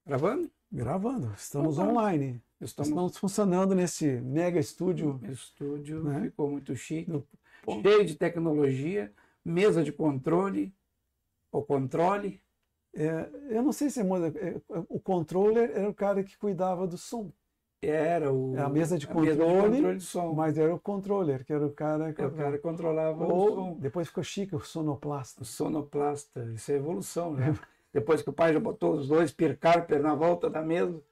Gravando? Gravando. Estamos Opa. online. Estamos Estamos funcionando nesse mega estúdio. no estúdio, Né? ficou muito chique, Pô. cheio de tecnologia, mesa de controle, o controle. Eu não sei se o controller era o cara que cuidava do som. Era A mesa de a mesa controle, de som. mas era o controller, que era o cara que O cara controlava o Ou som. depois ficou chique, o sonoplasta. O sonoplasta, isso é evolução, né? Depois que o pai já botou os dois Pircarper na volta da mesa,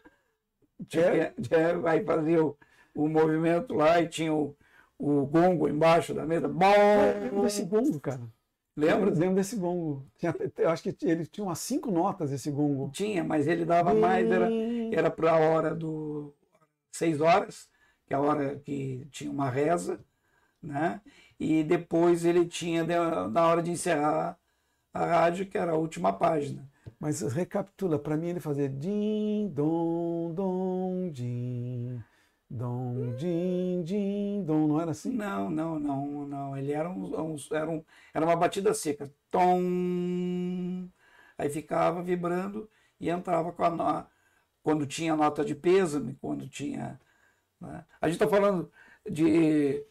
aí fazia o movimento lá e tinha o gongo embaixo da mesa. Eu lembro desse gongo, cara. Lembra? Eu lembro desse gongo. Eu acho que ele tinha umas 5 notas, esse gongo. Tinha, mas ele dava mais, era para a hora do 6 horas, que é a hora que tinha uma reza, né? E depois ele tinha na hora de encerrar a rádio, que era a última página. Mas recapitula, para mim ele fazia din, dom, dom, din, dom, din, din, dom, não era assim? Não. Ele era era uma batida seca. Tom. Aí ficava vibrando e entrava quando tinha nota de pêsame, quando tinha. Né? A gente está falando de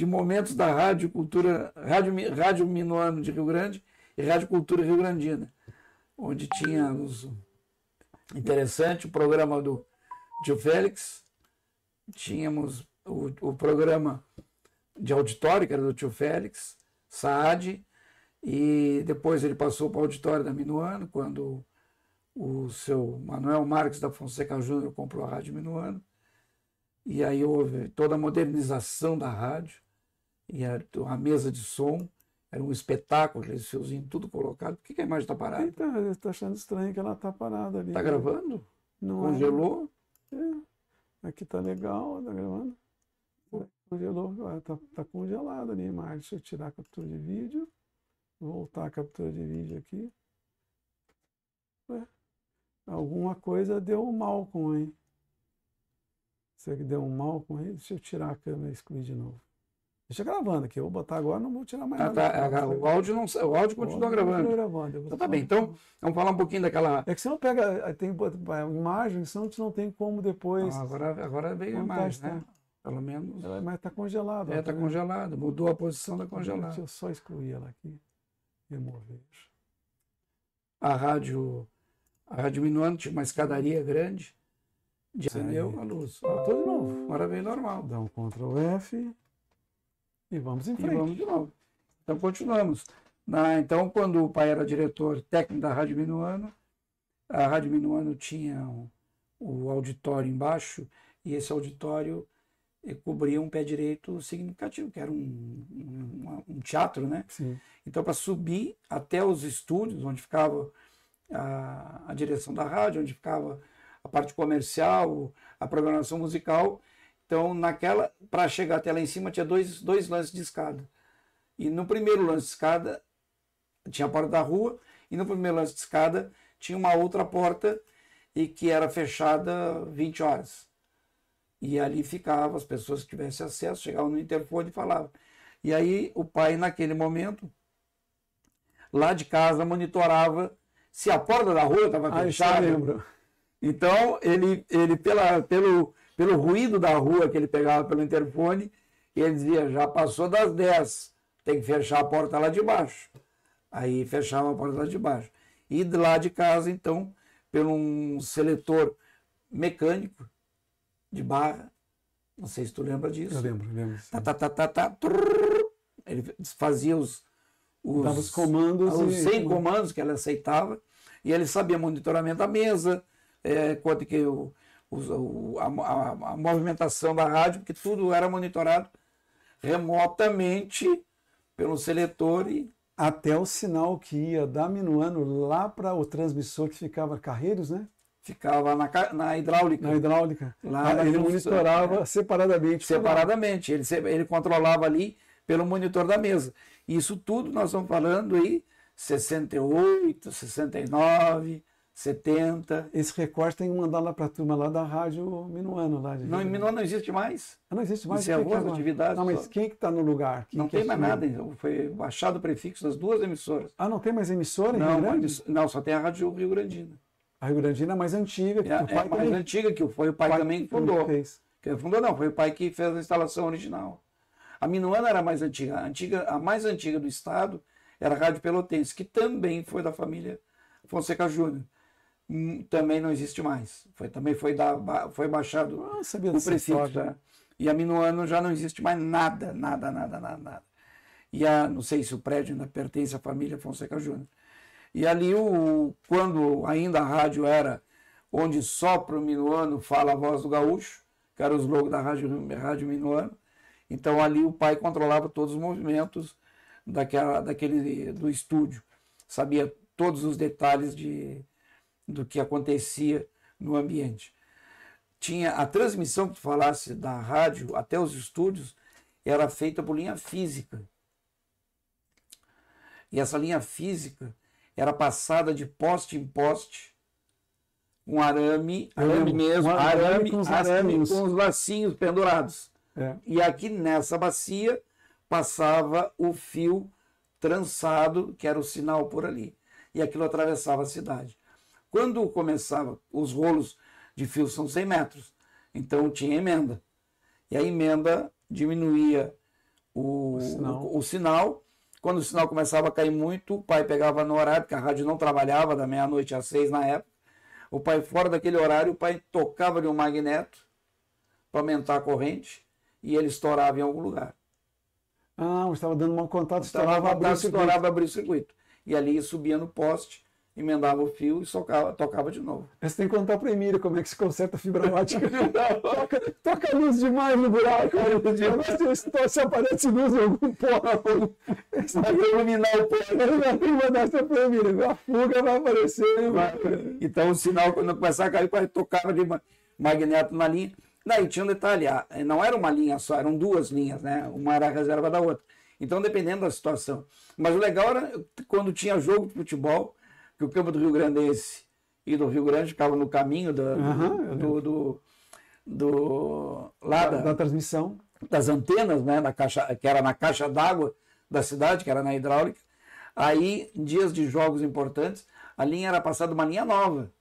momentos da Rádio Cultura, Rádio Minuano de Rio Grande e Rádio Cultura Rio Grandina, onde tinha interessante o programa do Tio Félix, tínhamos o programa de auditório, que era do Tio Félix, Saad, e depois ele passou para o auditório da Minuano, quando o seu Manuel Marques da Fonseca Júnior comprou a Rádio Minuano, e aí houve toda a modernização da rádio, e a mesa de som, era um espetáculo, aqueles fiozinhos tudo colocado. Por que a imagem está parada? Eu estou achando estranho que ela está parada ali. Está gravando? Não Congelou? Aqui está legal, está gravando. Congelou, está congelada ali a imagem. Deixa eu tirar a captura de vídeo. Voltar a captura de vídeo aqui. Alguma coisa deu um Malcolm, hein? Será que deu um Malcolm aí? Deixa eu tirar a câmera e excluir de novo. Deixa gravando aqui, eu vou botar agora, não vou tirar mais nada. O áudio continua gravando. Então tá bem, então vamos falar um pouquinho daquela... É que você não pega, tem imagem, senão você não tem como depois... Agora veio a imagem, né? Pelo menos... Mas está congelado. Está congelado, mudou a posição da congelada. Deixa eu só excluir ela aqui, remover. A rádio Minuano tinha uma escadaria grande, acendeu a luz. Voltou de novo. Agora veio normal. Dá um Ctrl F... E vamos em frente. E vamos de novo. Então, continuamos. Então, quando o pai era diretor técnico da Rádio Minuano, a Rádio Minuano tinha o auditório embaixo, e esse auditório cobria um pé direito significativo, que era um teatro, né? Sim. Então, para subir até os estúdios, onde ficava a direção da rádio, onde ficava a parte comercial, a programação musical... Então, para chegar até lá em cima, tinha dois lances de escada. E no primeiro lance de escada, tinha a porta da rua, e no primeiro lance de escada, tinha uma outra porta, e que era fechada 20 horas. E ali ficava, as pessoas que tivessem acesso, chegavam no interfone e falavam. E aí, o pai, naquele momento, lá de casa, monitorava se a porta da rua estava fechada. Eu lembro. Então, ele pelo ruído da rua que ele pegava pelo interfone, ele dizia, já passou das 10, tem que fechar a porta lá de baixo. Aí fechava a porta lá de baixo. E de lá de casa, então, pelo um seletor mecânico de barra, não sei se tu lembra disso. Eu lembro. Ele fazia dava os comandos. Os 100 comandos que ele aceitava, e ele sabia monitoramento da mesa, quanto que a movimentação da rádio, porque tudo era monitorado remotamente pelo seletor. Até o sinal que ia da Minuano lá para o transmissor que ficava Carreiros, né? Ficava na hidráulica. Na hidráulica. Lá ele monitorava separadamente. Separadamente. Ele controlava ali pelo monitor da mesa. Isso tudo nós estamos falando aí, 68, 69... 70. Esse recorte tem que mandar lá para a turma lá da Rádio Minuano. Não, Minuano não existe mais. Não existe mais. Encerrou as atividades. Não, mas quem que está no lugar? Não tem mais nada. Foi baixado o prefixo das duas emissoras. Não tem mais emissora em não, Rio Grande? Não, só tem a Rádio Rio Grandina. A Rio Grandina é mais antiga. Que É mais antiga, que foi o pai também que fundou. Que fundou não, foi o pai que fez a instalação original. A Minuano era mais antiga. A mais antiga do estado era a Rádio Pelotense, que também foi da família Fonseca Júnior. Também não existe mais. Também foi baixado o prefixo. Né? E a Minuano já não existe mais nada. E não sei se o prédio ainda pertence à família Fonseca Júnior. E ali, quando ainda a rádio era onde só para o Minuano fala a voz do gaúcho, que era o slogan da rádio Minuano, então ali o pai controlava todos os movimentos do estúdio, sabia todos os detalhes do que acontecia no ambiente. Tinha a transmissão que tu falasse da rádio até os estúdios, era feita por linha física. E essa linha física era passada de poste em poste, com arame com os lacinhos pendurados. E aqui nessa bacia passava o fio trançado, que era o sinal por ali. E aquilo atravessava a cidade. Quando começava, os rolos de fio são 100 metros, então tinha emenda. E a emenda diminuía o sinal. Quando o sinal começava a cair muito, o pai pegava no horário, porque a rádio não trabalhava da meia-noite às 6 na época. O pai, fora daquele horário, o pai tocava ali um magneto para aumentar a corrente e ele estourava em algum lugar. Mas estava dando mau contato, estourava abrir o circuito. E ali subia no poste, emendava o fio e tocava de novo. Você tem que contar para a Emília como é que se conserta a fibra ótica. toca luz demais no buraco. Se aparece luz em algum ponto, vai iluminar o ponto. Vai mandar essa para a Emília. A fuga vai aparecer. Então o sinal, quando começava a cair, tocava de magneto na linha. Daí tinha um detalhe, não era uma linha só, eram duas linhas, né? Uma era a reserva da outra. Então, dependendo da situação. Mas o legal era quando tinha jogo de futebol, que o campo do Rio Grandense e do Rio Grande ficavam no caminho da transmissão. Das antenas, né? Que era na caixa d'água da cidade, que era na hidráulica. Aí, em dias de jogos importantes, a linha era passada uma linha nova.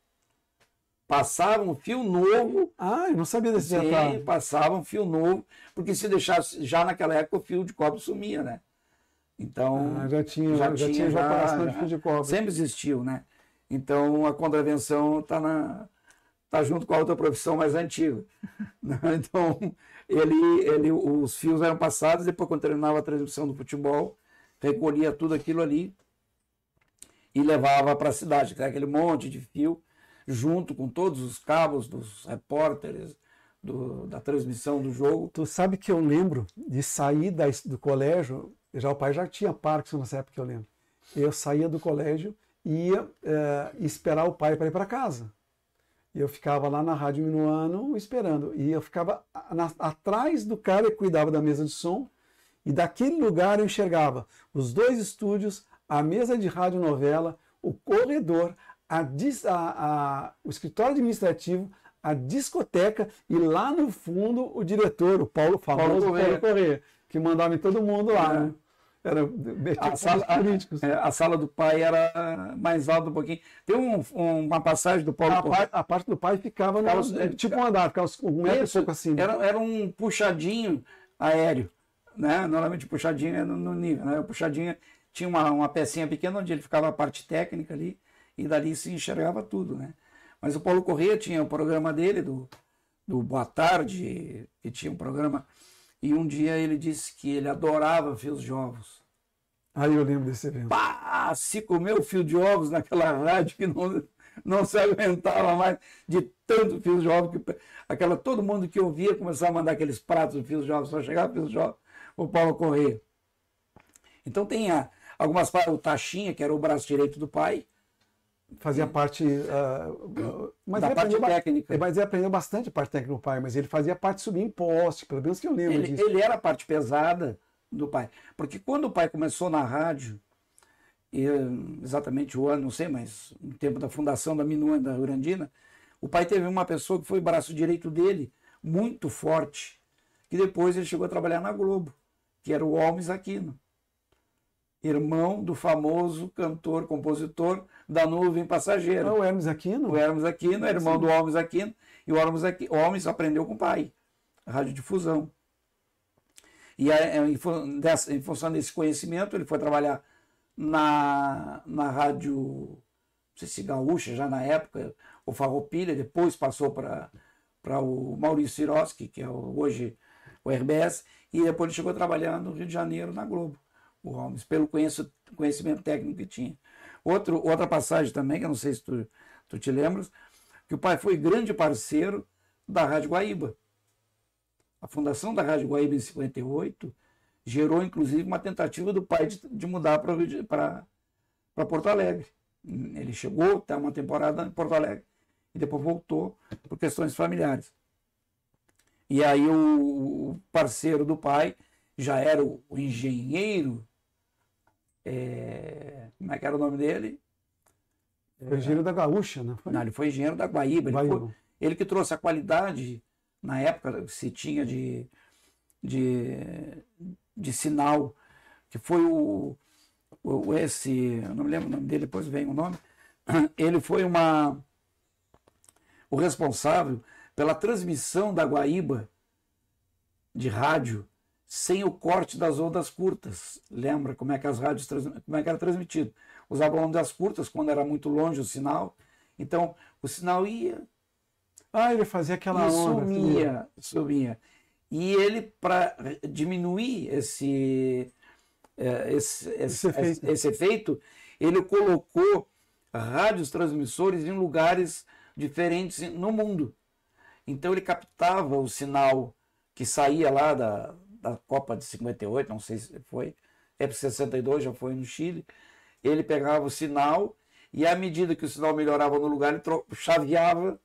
Passava um fio novo. Eu não sabia desse detalhe. Passava um fio novo, porque se deixasse, já naquela época o fio de cobre sumia, né? Então, já tinha evaporação de fio de cobre. Sempre existiu, né? Então, a contravenção tá junto com a outra profissão mais antiga. Então, os fios eram passados, depois, quando terminava a transmissão do futebol, recolhia tudo aquilo ali e levava para a cidade, que era aquele monte de fio, junto com todos os cabos dos repórteres, da transmissão do jogo. Tu sabe que eu lembro de sair do colégio, o pai já tinha Parkinson nessa época, que eu lembro. Eu saía do colégio e ia esperar o pai para ir para casa. E eu ficava lá na Rádio Minuano esperando. E eu ficava atrás do cara que cuidava da mesa de som, e daquele lugar eu enxergava os dois estúdios, a mesa de radionovela, o corredor, o escritório administrativo, a discoteca e lá no fundo o diretor, o Paulo Corrêa, que mandava em todo mundo lá. Né? Era políticos. A sala do pai era mais alta um pouquinho. Tem uma passagem do Paulo Corrêa. A parte do pai ficava tipo um andar, ficava um metro e pouco assim. Era um puxadinho aéreo. Né? Normalmente o puxadinho é no nível. Né? O puxadinho tinha uma pecinha pequena onde ele ficava a parte técnica ali. E dali se enxergava tudo, né? Mas o Paulo Corrêa tinha o programa dele, do Boa Tarde, que tinha um programa, e um dia ele disse que ele adorava fios de ovos. Eu lembro desse evento. Se comeu fio de ovos naquela rádio que não se aguentava mais de tanto fios de ovos, que todo mundo que ouvia começava a mandar aqueles pratos de fios de ovos, só chegava fios de ovos, o Paulo Corrêa. Então tem algumas partes, o Taxinha, que era o braço direito do pai, fazia parte da parte técnica. Mas ele aprendeu bastante a parte técnica do pai, mas ele fazia parte de subir em poste, pelo menos que eu lembro disso. Ele era a parte pesada do pai. Porque quando o pai começou na rádio, exatamente o ano, não sei, mas no tempo da fundação da Minuano da Rio Grandina, o pai teve uma pessoa que foi o braço direito dele, muito forte, que depois ele chegou a trabalhar na Globo, que era o Almes Aquino. irmão do famoso cantor, compositor da Nuvem Passageira. O Hermes Aquino? O Hermes Aquino, é irmão do Hermes Aquino, e o Hermes aprendeu com o pai, radiodifusão. E em função desse conhecimento, ele foi trabalhar na rádio, não sei se gaúcha, já na época, o Farroupilha, depois passou para o Maurício Sirotsky, que é hoje o RBS, e depois ele chegou a trabalhar no Rio de Janeiro, na Globo, o Holmes, pelo conhecimento técnico que tinha. Outra passagem também, que eu não sei se tu te lembras, que o pai foi grande parceiro da Rádio Guaíba. A fundação da Rádio Guaíba em 58 gerou, inclusive, uma tentativa do pai de mudar para Porto Alegre. Ele chegou, está uma temporada em Porto Alegre, e depois voltou por questões familiares. E aí o parceiro do pai já era o engenheiro, como é que era o nome dele? Foi engenheiro da Gaúcha, né? Não, ele foi engenheiro da Guaíba. Ele que trouxe a qualidade, na época que se tinha de sinal, que foi eu não me lembro o nome dele, depois vem o nome. Ele foi o responsável pela transmissão da Guaíba de rádio sem o corte das ondas curtas. Lembra como é que as rádios como é que era transmitido? Usavam ondas curtas quando era muito longe o sinal. Então o sinal ia. Ele fazia aquela onda. Sumia. E ele, para diminuir esse efeito, ele colocou rádios transmissores em lugares diferentes no mundo. Então ele captava o sinal que saía lá da Copa de 58, não sei se foi, para 62, já foi no Chile. Ele pegava o sinal e, à medida que o sinal melhorava no lugar, ele chaveava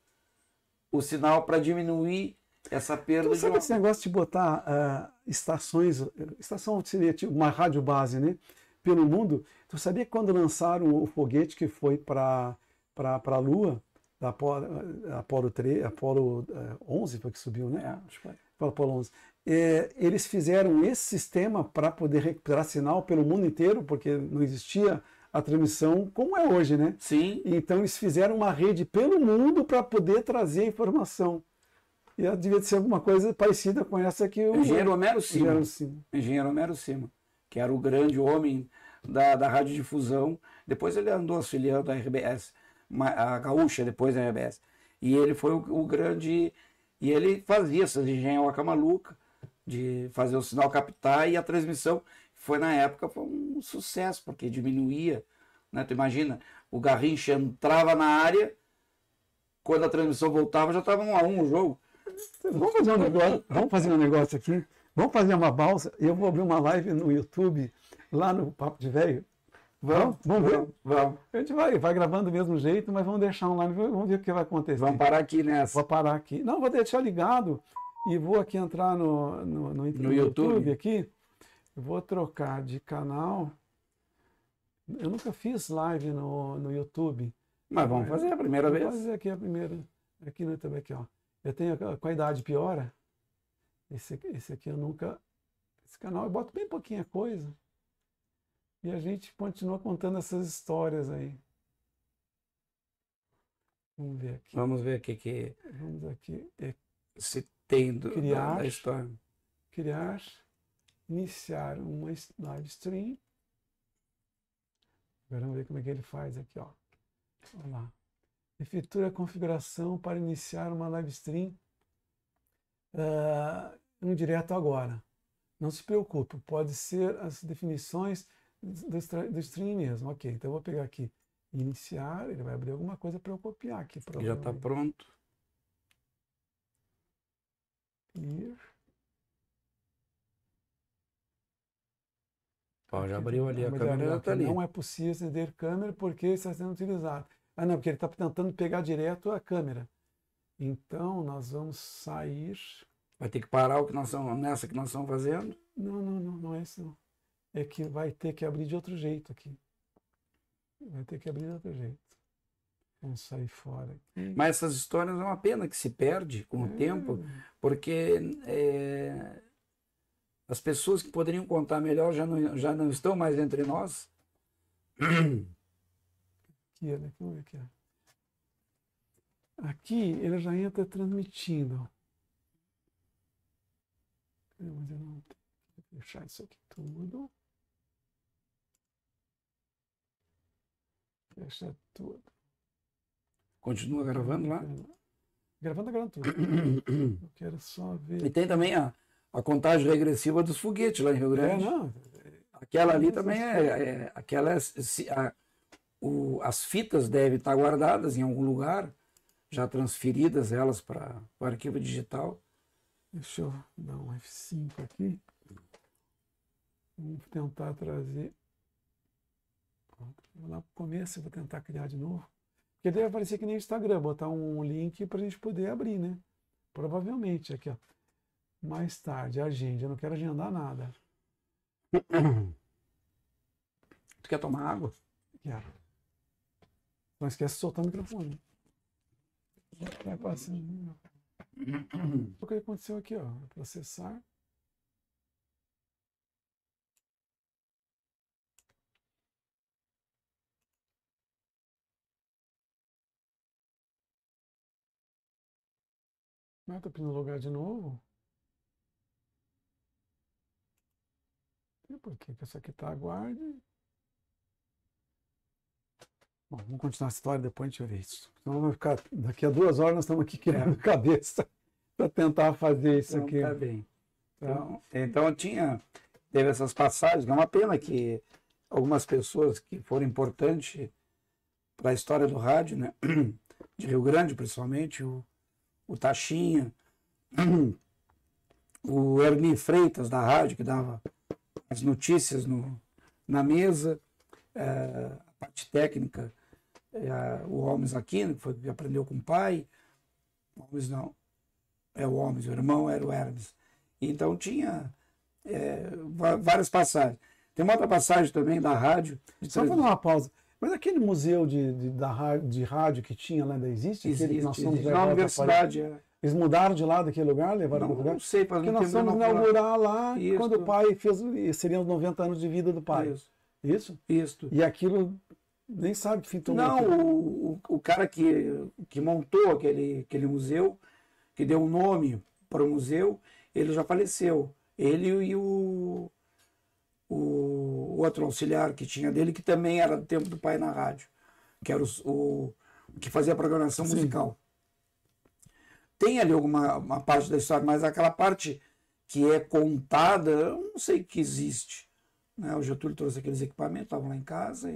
o sinal para diminuir essa perda. Então, sabe esse negócio de botar estação seria tipo uma rádio base, né, pelo mundo? Tu sabia que quando lançaram o foguete que foi para a Lua, da Apolo 11 foi que subiu, né? Acho que foi. Apolo 11. Eles fizeram esse sistema para poder recuperar sinal pelo mundo inteiro, porque não existia a transmissão como é hoje, né? Sim. Então eles fizeram uma rede pelo mundo para poder trazer a informação. E devia ser alguma coisa parecida com essa que o engenheiro Homero Sima. Engenheiro Homero Sima, que era o grande homem da radiodifusão. Depois ele andou auxiliando a RBS, a Gaúcha, depois a RBS. E ele foi o grande... E ele fazia essas engenhoca maluca de fazer o sinal captar, e a transmissão foi, na época, foi um sucesso, porque diminuía, né? Tu imagina, o Garrincha entrava na área, quando a transmissão voltava, já estava 1-1 o jogo. Vamos fazer um negócio aqui, vamos fazer uma pausa, eu vou abrir uma live no YouTube, lá no Papo de Velho. Vamos ver? Vamos. A gente vai gravando do mesmo jeito, mas vamos deixar online, vamos ver o que vai acontecer. Vamos parar aqui nessa. Vou parar aqui. Não, vou deixar ligado e vou aqui entrar no YouTube aqui. Vou trocar de canal. Eu nunca fiz live no YouTube. Mas vamos fazer a primeira vez. Vamos fazer aqui a primeira. Aqui no YouTube, aqui, ó. Eu tenho com a idade piora. Esse aqui eu nunca... Esse canal eu boto bem pouquinha coisa. E a gente continua contando essas histórias aí. Vamos ver aqui. Vamos ver o que... Vamos aqui. Se tem da história. Criar. Iniciar uma live stream. Agora vamos ver como é que ele faz aqui, ó. Vamos lá. Efetua a configuração para iniciar uma live stream no direto agora. Não se preocupe, pode ser as definições do stream mesmo. Ok, então eu vou pegar aqui iniciar, ele vai abrir alguma coisa para eu copiar aqui. Já está pronto. Já abriu ali, a câmera está ali. Não é possível acender câmera porque está sendo utilizado. Não, porque ele está tentando pegar direto a câmera. Então, nós vamos sair... Vai ter que parar nessa que nós estamos fazendo? Não é isso não. É que vai ter que abrir de outro jeito aqui. Vai ter que abrir de outro jeito. Vamos sair fora aqui. Mas essas histórias é uma pena que se perde com o tempo, porque as pessoas que poderiam contar melhor já não estão mais entre nós. Aqui, vamos ver aqui. Aqui ele já entra transmitindo. Mas eu não tenho que fechar isso aqui tudo. Fecha tudo. Continua gravando lá? Gravando tudo. Eu quero só ver. E tem também a contagem regressiva dos foguetes lá em Rio Grande. Não. Aquela ali também as fitas devem estar guardadas em algum lugar, já transferidas elas para o arquivo digital. Deixa eu dar um F5 aqui. Vamos tentar trazer. Vou lá para o começo e vou tentar criar de novo. Porque deve aparecer que nem o Instagram, botar um link para a gente poder abrir, né? Provavelmente, aqui, ó. Mais tarde, agenda. Eu não quero agendar nada. Tu quer tomar água? Quero. Não esquece de soltar o microfone. Vai passando. O que aconteceu aqui, ó? Processar. Estou pedindo lugar de novo. E por que essa aqui está? Aguarde. Bom, vamos continuar a história depois a gente vai ver isso. Então vai ficar. Daqui a 2 horas nós estamos aqui quebrando cabeça para tentar fazer isso aqui. Tá bem. Então teve essas passagens. É uma pena que algumas pessoas que foram importantes para a história do rádio, né? De Rio Grande, principalmente, o Tachinha, o Ernie Freitas da rádio, que dava as notícias na mesa, a parte técnica, o Holmes Aquino, que aprendeu com o pai. O Holmes não, o Holmes, o irmão era o Hermes. Então tinha várias passagens. Tem uma outra passagem também da rádio. Só para dar uma pausa. Mas aquele museu de rádio que tinha lá ainda existe? Existe, que nós somos na universidade. Eles mudaram de lá daquele lugar, levaram para outro lugar? Não sei, porque nós fomos inaugurar lá quando o pai fez, seriam os 90 anos de vida do pai. Isso? Isso. E aquilo, nem sabe que fim tomou. Não, o cara que montou aquele museu, que deu um nome para o museu, ele já faleceu. Ele e o outro auxiliar que tinha dele, que também era do tempo do pai na rádio, que era o que fazia a programação musical. Tem ali uma parte da história, mas aquela parte que é contada, eu não sei que existe. Né? O Getúlio trouxe aqueles equipamentos, estavam lá em casa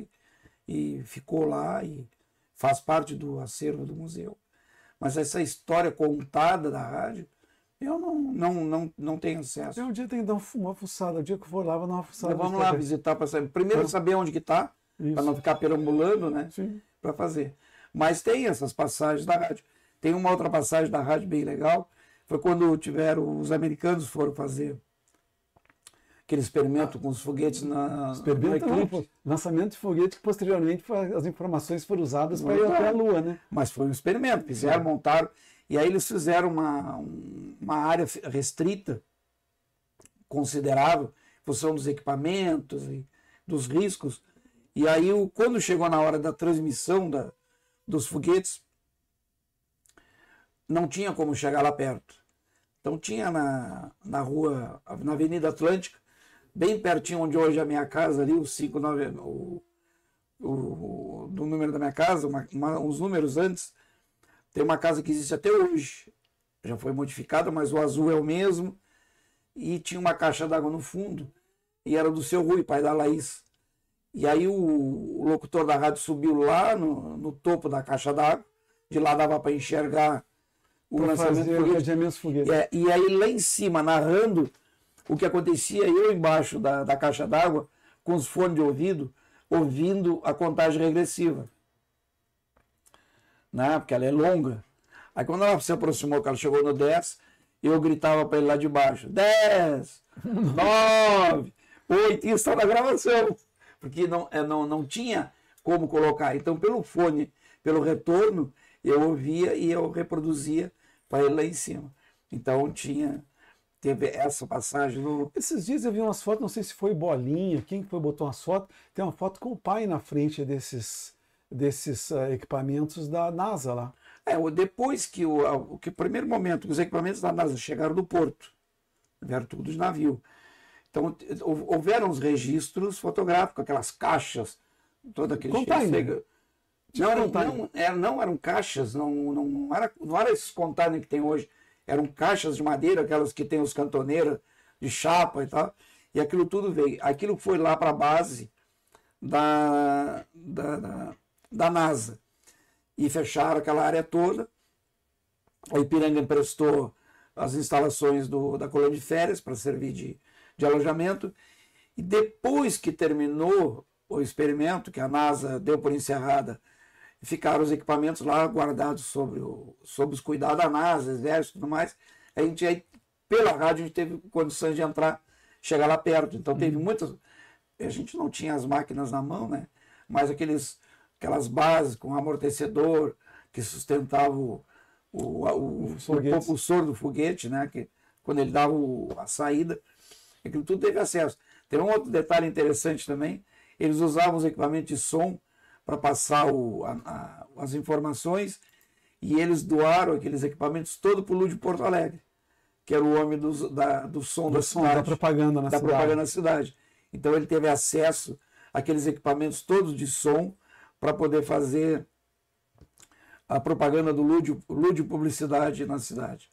e ficou lá e faz parte do acervo do museu. Mas essa história contada da rádio, eu não tenho acesso. Um dia tem que dar uma fuçada. O dia que eu for lá, vou dar uma fuçada. Vamos lá visitar para saber. Primeiro saber onde que está, para não ficar perambulando, né? Para fazer. Mas tem essas passagens da rádio. Tem uma outra passagem da rádio bem legal. Foi quando os americanos foram fazer aquele experimento com os foguetes no eclipse. Lançamento de foguete que posteriormente as informações foram usadas para ir até a Lua, né? Mas foi um experimento. Fizeram, montaram. E aí eles fizeram uma área restrita, considerável, em função dos equipamentos e dos riscos. E aí, quando chegou na hora da transmissão dos foguetes, não tinha como chegar lá perto. Então tinha na rua, na Avenida Atlântica, bem pertinho onde hoje é a minha casa, ali, o 59, do número da minha casa, uns números antes, tem uma casa que existe até hoje. Já foi modificada, mas o azul é o mesmo. E tinha uma caixa d'água no fundo. E era do seu Rui, pai da Laís. E aí o locutor da rádio subiu lá no topo da caixa d'água. De lá dava para enxergar o lançamento do foguete. E aí lá em cima, narrando o que acontecia, eu embaixo da caixa d'água, com os fones de ouvido, ouvindo a contagem regressiva. Né? Porque ela é longa. Aí quando ela se aproximou, que ela chegou no 10, eu gritava para ele lá de baixo: 10, 9, 8, isso está na gravação. Porque não tinha como colocar. Então, pelo fone, pelo retorno, eu ouvia e eu reproduzia para ele lá em cima. Então, teve essa passagem no... Esses dias eu vi umas fotos, não sei se foi Bolinha, quem foi botou umas fotos, tem uma foto com o pai na frente desses equipamentos da NASA lá. Depois que o primeiro momento, os equipamentos da NASA chegaram do porto, vieram tudo de navio. Então, houveram os registros fotográficos, aquelas caixas, todo aquele container. Não eram caixas, não era esses containers que tem hoje, eram caixas de madeira, aquelas que tem os cantoneiros de chapa e tal, e aquilo tudo veio. Aquilo foi lá para a base da NASA, e fecharam aquela área toda. O Ipiranga emprestou as instalações da colônia de férias para servir de alojamento, e depois que terminou o experimento, que a NASA deu por encerrada, ficaram os equipamentos lá guardados sob os cuidados da NASA, Exército e tudo mais. Aí, pela rádio, a gente teve condições de chegar lá perto. Então, teve muitas... A gente não tinha as máquinas na mão, né? Mas aquelas bases com amortecedor que sustentavam o propulsor do foguete, né? Que, quando ele dava a saída, aquilo tudo teve acesso. Tem um outro detalhe interessante também, eles usavam os equipamentos de som para passar as informações, e eles doaram aqueles equipamentos todo para o Lúdio Porto Alegre, que era o homem do som da cidade. Da propaganda na cidade. Então ele teve acesso àqueles equipamentos todos de som para poder fazer a propaganda do Lúdio Publicidade na cidade.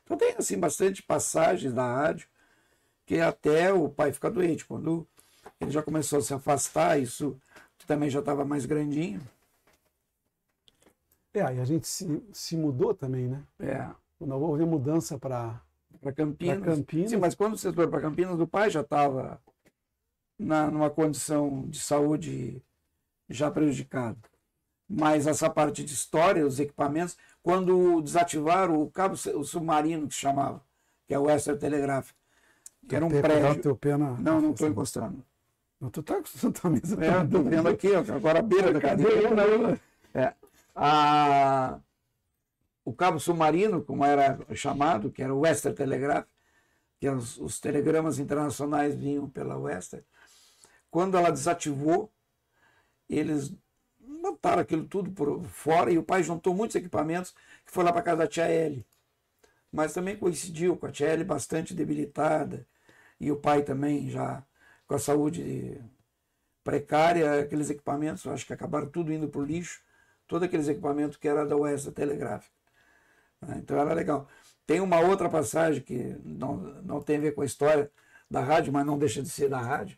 Então tem assim bastante passagens da rádio, que até o pai fica doente. Quando ele já começou a se afastar, isso também já estava mais grandinho. E a gente se mudou também, né? Quando houve a mudança para Campinas. Sim, mas quando você foi para Campinas, o pai já estava numa condição de saúde já prejudicada. Mas essa parte de história, os equipamentos, quando desativaram o cabo submarino, que se chamava, que é o Western Telegraph, que era um prédio. Não estou encostando. Não, tu tá encostando a mesa. Estou vendo aqui, agora a beira da cadeira. O cabo submarino, como era chamado, que era o Western Telegraph, que os telegramas internacionais vinham pela Western. Quando ela desativou, eles botaram aquilo tudo por fora, e o pai juntou muitos equipamentos, que foi lá para casa da tia Elly. Mas também coincidiu com a tia Elly bastante debilitada, e o pai também já com a saúde precária. Aqueles equipamentos, acho que acabaram tudo indo para o lixo, todos aqueles equipamentos que era da Western Telegraph. Então era legal. Tem uma outra passagem que não tem a ver com a história da rádio, mas não deixa de ser da rádio.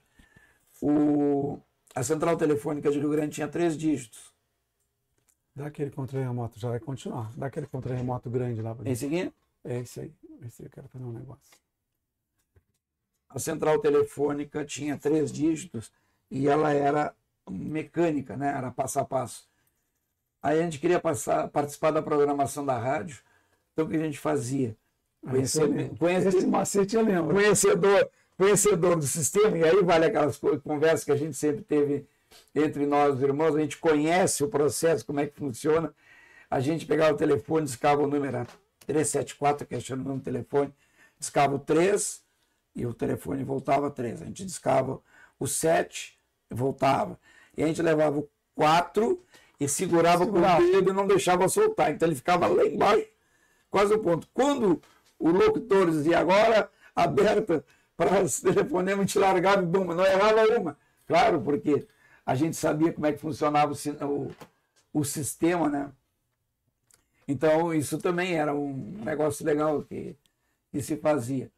A central telefônica de Rio Grande tinha 3 dígitos. Dá aquele controle remoto, já vai continuar. Dá aquele controle remoto grande lá. Esse aqui? É esse aí. Esse aí eu quero fazer um negócio. A central telefônica tinha 3 dígitos e ela era mecânica, né? Era passo a passo. Aí a gente queria participar da programação da rádio, então o que a gente fazia? Esse macete eu lembro. Conhecedor do sistema, e aí vale aquelas conversas que a gente sempre teve entre nós, os irmãos, a gente conhece o processo, como é que funciona. A gente pegava o telefone, discava o número 374, que é o número do telefone, discava o 3 e o telefone voltava 3. A gente discava o 7 e voltava. E a gente levava o 4 e segurava com o dedo e não deixava soltar. Então ele ficava lá embaixo, quase o ponto. Quando o locutor dizia agora aberta para os telefonemas, a gente largava e bum, não errava uma. Claro, porque a gente sabia como é que funcionava o sistema, né? Então isso também era um negócio legal que se fazia.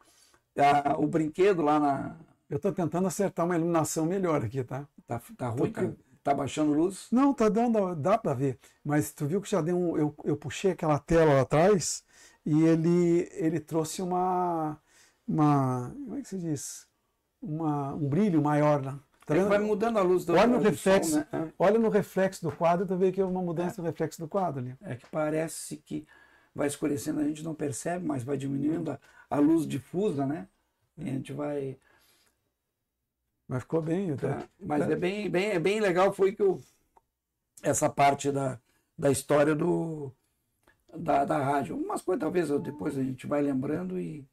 O brinquedo lá na... Eu estou tentando acertar uma iluminação melhor aqui, tá? Tá ruim, cara? Tá baixando luz? Não, tá dando, dá para ver. Mas tu viu que já deu eu puxei aquela tela lá atrás e ele trouxe uma como é que se diz? Um brilho maior lá. Tá vendo? Vai mudando a luz do olha no reflexo, som, né? Olha no reflexo do quadro, tu vê que houve uma mudança no reflexo do quadro ali. É que parece que vai escurecendo, a gente não percebe, mas vai diminuindo a luz difusa, né? E a gente vai... Mas ficou bem. Mas é bem legal, foi que essa parte da história da rádio. Umas coisas talvez depois a gente vai lembrando e